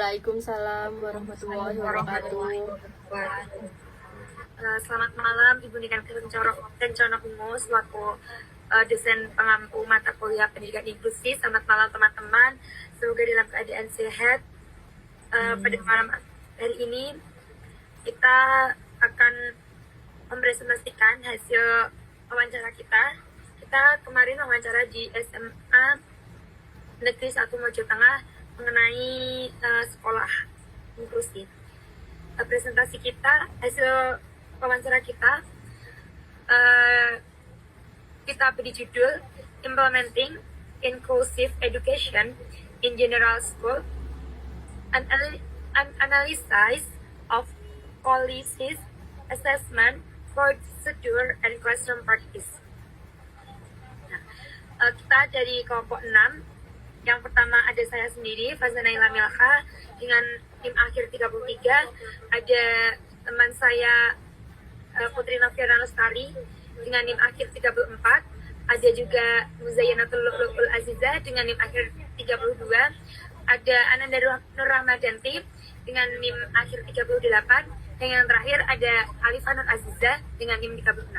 Waalaikumsalam warahmatullahi wabarakatuh. Selamat malam Ibu Niken Kencana Ungu selaku dosen pengampu mata kuliah pendidikan inklusif. Selamat malam teman-teman, semoga dalam keadaan sehat. Pada malam hari ini kita akan mempresentasikan hasil wawancara kita. Kita kemarin wawancara di SMA Negeri 1 Mojo Tengah mengenai sekolah inklusif. Presentasi kita, hasil wawancara kita, kita beri judul Implementing Inclusive Education in General School, an analysis of policies, assessment, procedure, and classroom practice. Nah, kita dari kelompok 6. Yang pertama ada saya sendiri, Fazana Ila Milha, dengan tim akhir 33. Ada teman saya Putri Noviana Lestari dengan NIM akhir 34. Ada juga Muzayyanatul Lu'lu'ul Azizah dengan NIM akhir 32. Ada Ananda Nur Rahmadanti dengan NIM akhir 38. Dan yang terakhir ada Alifah Nur Azizah dengan NIM 36.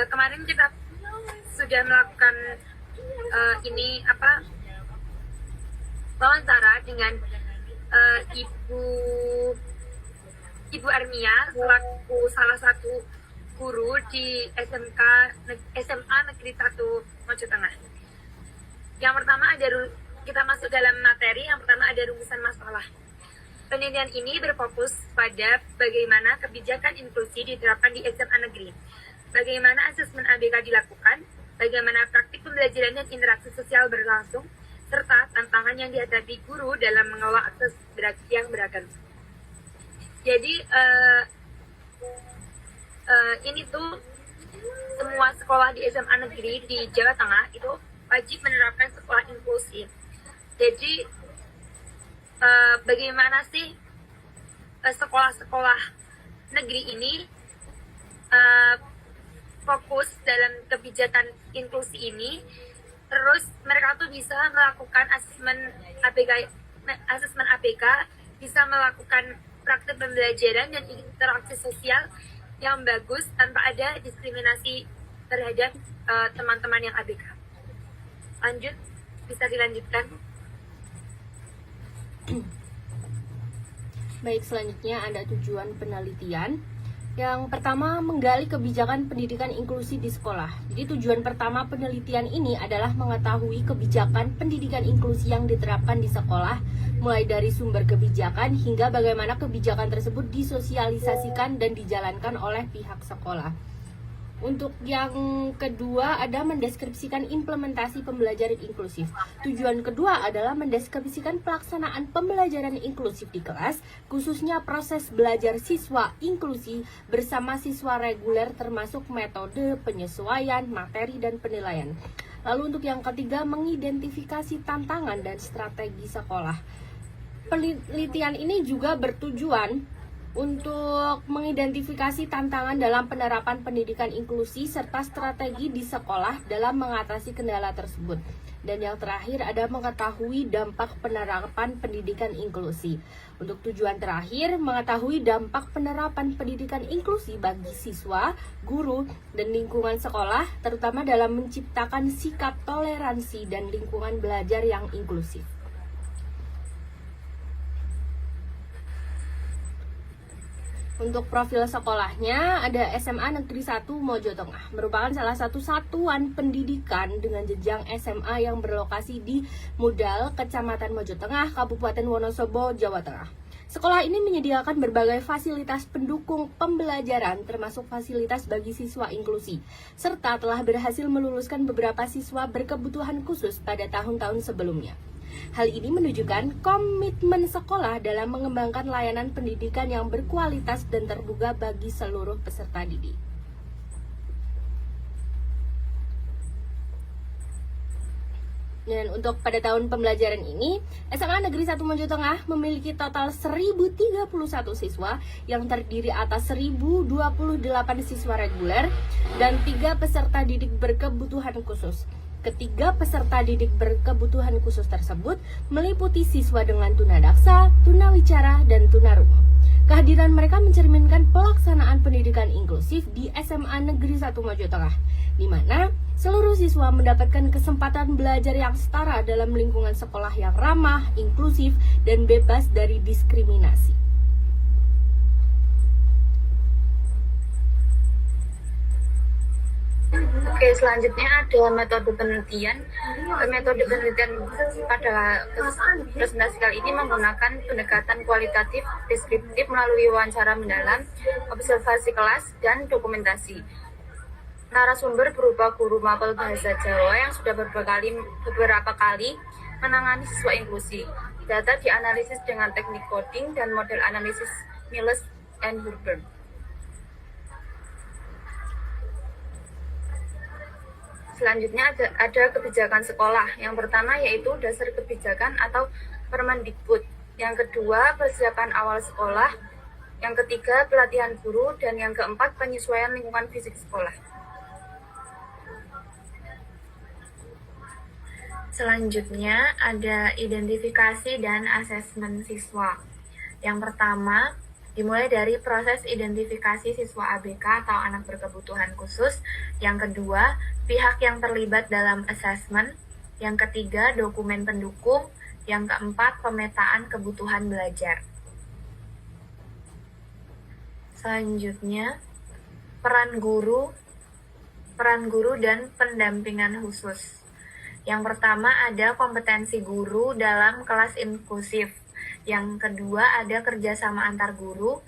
Kemarin kita sudah melakukan wawancara dengan Ibu Armia selaku salah satu guru di SMA Negeri 1 Mojo Tengah. Yang pertama kita masuk dalam materi. Yang pertama ada rumusan masalah. Penelitian ini berfokus pada bagaimana kebijakan inklusi diterapkan di SMA negeri, bagaimana asesmen ABK dilakukan, bagaimana praktik pembelajaran dan interaksi sosial berlangsung, serta tantangan yang dihadapi guru dalam mengelola akses yang beragam. Jadi ini tuh semua sekolah di SMA negeri di Jawa Tengah itu wajib menerapkan sekolah inklusif. Jadi bagaimana sih sekolah-sekolah negeri ini fokus dalam kebijakan inklusi ini, terus mereka tuh bisa melakukan asesmen ABK, bisa melakukan praktik pembelajaran dan interaksi sosial yang bagus tanpa ada diskriminasi terhadap teman-teman yang ABK. Lanjut, bisa dilanjutkan. Baik, selanjutnya ada tujuan penelitian. Yang pertama, menggali kebijakan pendidikan inklusi di sekolah. Jadi tujuan pertama penelitian ini adalah mengetahui kebijakan pendidikan inklusi yang diterapkan di sekolah, mulai dari sumber kebijakan hingga bagaimana kebijakan tersebut disosialisasikan dan dijalankan oleh pihak sekolah. Untuk yang kedua ada mendeskripsikan implementasi pembelajaran inklusif. Tujuan kedua adalah mendeskripsikan pelaksanaan pembelajaran inklusif di kelas, khususnya proses belajar siswa inklusi bersama siswa reguler termasuk metode penyesuaian, materi, dan penilaian. Lalu untuk yang ketiga, mengidentifikasi tantangan dan strategi sekolah. Penelitian ini juga bertujuan untuk mengidentifikasi tantangan dalam penerapan pendidikan inklusi serta strategi di sekolah dalam mengatasi kendala tersebut. Dan yang terakhir ada mengetahui dampak penerapan pendidikan inklusi. Untuk tujuan terakhir, mengetahui dampak penerapan pendidikan inklusi bagi siswa, guru, dan lingkungan sekolah, terutama dalam menciptakan sikap toleransi dan lingkungan belajar yang inklusif. Untuk profil sekolahnya ada SMA Negeri 1 Mojo Tengah, merupakan salah satu satuan pendidikan dengan jenjang SMA yang berlokasi di Mudal, Kecamatan Mojo Tengah, Kabupaten Wonosobo, Jawa Tengah. Sekolah ini menyediakan berbagai fasilitas pendukung pembelajaran termasuk fasilitas bagi siswa inklusi, serta telah berhasil meluluskan beberapa siswa berkebutuhan khusus pada tahun-tahun sebelumnya. Hal ini menunjukkan komitmen sekolah dalam mengembangkan layanan pendidikan yang berkualitas dan terbuka bagi seluruh peserta didik. Dan untuk pada tahun pembelajaran ini, SMA Negeri 1 Mojo Tengah memiliki total 1031 siswa yang terdiri atas 1028 siswa reguler dan 3 peserta didik berkebutuhan khusus. Ketiga peserta didik berkebutuhan khusus tersebut meliputi siswa dengan tunadaksa, tunawicara, dan tunarungu. Kehadiran mereka mencerminkan pelaksanaan pendidikan inklusif di SMA Negeri 1 Mojo Tengah, di mana seluruh siswa mendapatkan kesempatan belajar yang setara dalam lingkungan sekolah yang ramah, inklusif, dan bebas dari diskriminasi. Oke, selanjutnya ada metode penelitian. Metode penelitian pada presentasi kali ini menggunakan pendekatan kualitatif deskriptif melalui wawancara mendalam, observasi kelas, dan dokumentasi. Narasumber berupa guru mapel bahasa Jawa yang sudah beberapa kali menangani siswa inklusi. Data dianalisis dengan teknik coding dan model analisis Miles and Hurburn. Selanjutnya ada kebijakan sekolah. Yang pertama yaitu dasar kebijakan atau Permendikbud. Yang kedua, persiapan awal sekolah. Yang ketiga, pelatihan guru. Dan yang keempat, penyesuaian lingkungan fisik sekolah. Selanjutnya ada identifikasi dan asesmen siswa. Yang pertama, dimulai dari proses identifikasi siswa ABK atau anak berkebutuhan khusus. Yang kedua, pihak yang terlibat dalam asesmen. Yang ketiga, dokumen pendukung. Yang keempat, pemetaan kebutuhan belajar. Selanjutnya, peran guru dan pendampingan khusus. Yang pertama ada kompetensi guru dalam kelas inklusif. Yang kedua ada kerjasama antar guru.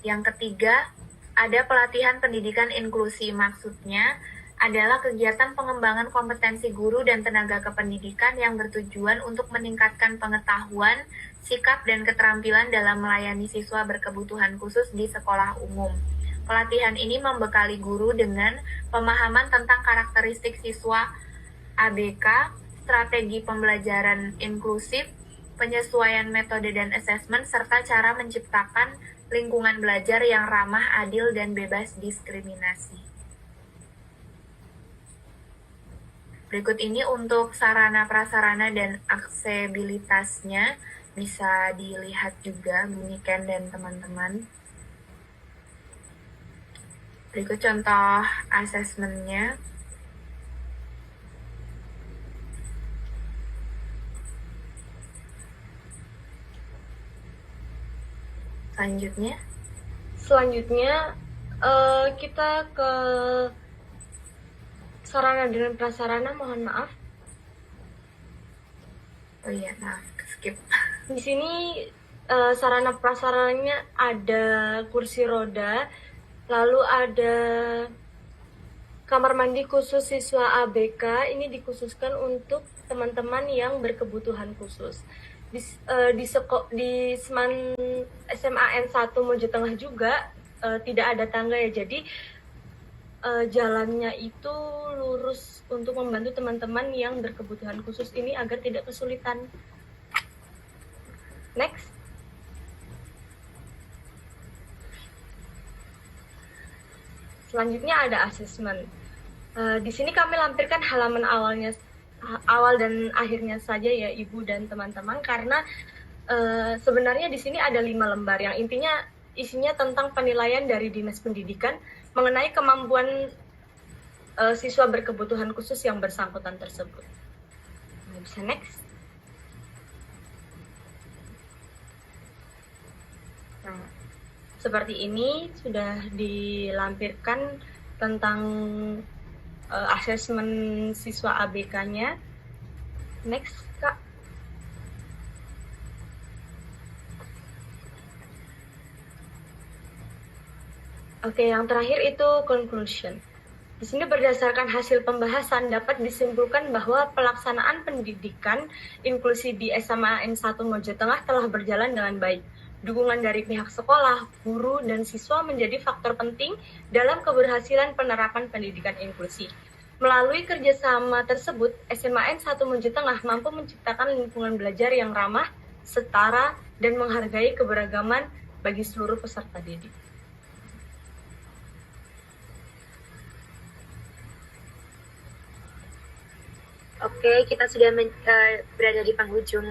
Yang ketiga ada pelatihan pendidikan inklusi. Maksudnya adalah kegiatan pengembangan kompetensi guru dan tenaga kependidikan yang bertujuan untuk meningkatkan pengetahuan, sikap, dan keterampilan dalam melayani siswa berkebutuhan khusus di sekolah umum. Pelatihan ini membekali guru dengan pemahaman tentang karakteristik siswa ABK, strategi pembelajaran inklusif, penyesuaian metode dan asesmen, serta cara menciptakan lingkungan belajar yang ramah, adil, dan bebas diskriminasi. Berikut ini untuk sarana-prasarana dan aksesibilitasnya, bisa dilihat juga Bu Niken dan teman-teman. Berikut contoh asesmennya. Selanjutnya kita ke sarana dan prasarana, mohon maaf. Oh iya, maaf, skip. Di sini sarana prasarananya ada kursi roda, lalu ada kamar mandi khusus siswa ABK. Ini dikhususkan untuk teman-teman yang berkebutuhan khusus. Di SMA N1 Mojo Tengah juga tidak ada tangga ya, jadi jalannya itu lurus untuk membantu teman-teman yang berkebutuhan khusus ini agar tidak kesulitan. Next. Selanjutnya ada asesmen. Di sini kami lampirkan halaman awal dan akhirnya saja ya Ibu dan teman-teman, karena sebenarnya di sini ada 5 lembar yang intinya isinya tentang penilaian dari Dinas Pendidikan mengenai kemampuan siswa berkebutuhan khusus yang bersangkutan tersebut. Nah, bisa next. Nah, seperti ini sudah dilampirkan tentang asesmen siswa ABK-nya. Next, Kak. Oke, yang terakhir itu conclusion. Di sini berdasarkan hasil pembahasan dapat disimpulkan bahwa pelaksanaan pendidikan inklusi di SMA N1 Mojo Tengah telah berjalan dengan baik. Dukungan dari pihak sekolah, guru, dan siswa menjadi faktor penting dalam keberhasilan penerapan pendidikan inklusi. Melalui kerjasama tersebut, SMA N1 Mojo Tengah mampu menciptakan lingkungan belajar yang ramah, setara, dan menghargai keberagaman bagi seluruh peserta didik. Oke, kita sudah berada di penghujung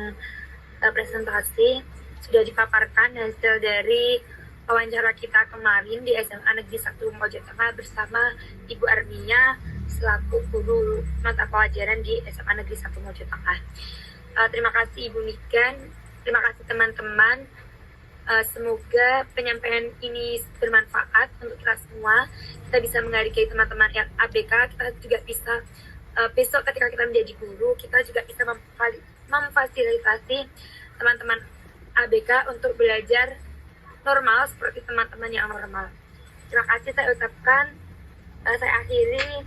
presentasi. Sudah dipaparkan hasil dari wawancara kita kemarin di SMA Negeri 1 Mojo Tengah bersama Ibu Armia selaku guru mata pelajaran di SMA Negeri 1 Mojo Tengah. Terima kasih Ibu Niken, terima kasih teman-teman. Semoga penyampaian ini bermanfaat untuk kita semua. Kita bisa menghargai teman-teman yang ABK, kita juga bisa besok ketika kita menjadi guru, kita juga bisa memfasilitasi teman-teman ABK untuk belajar normal seperti teman-teman yang normal. Terima kasih saya ucapkan, saya akhiri.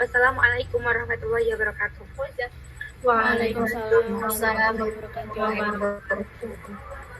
Wassalamualaikum warahmatullahi wabarakatuh. Waalaikumsalam warahmatullahi wabarakatuh.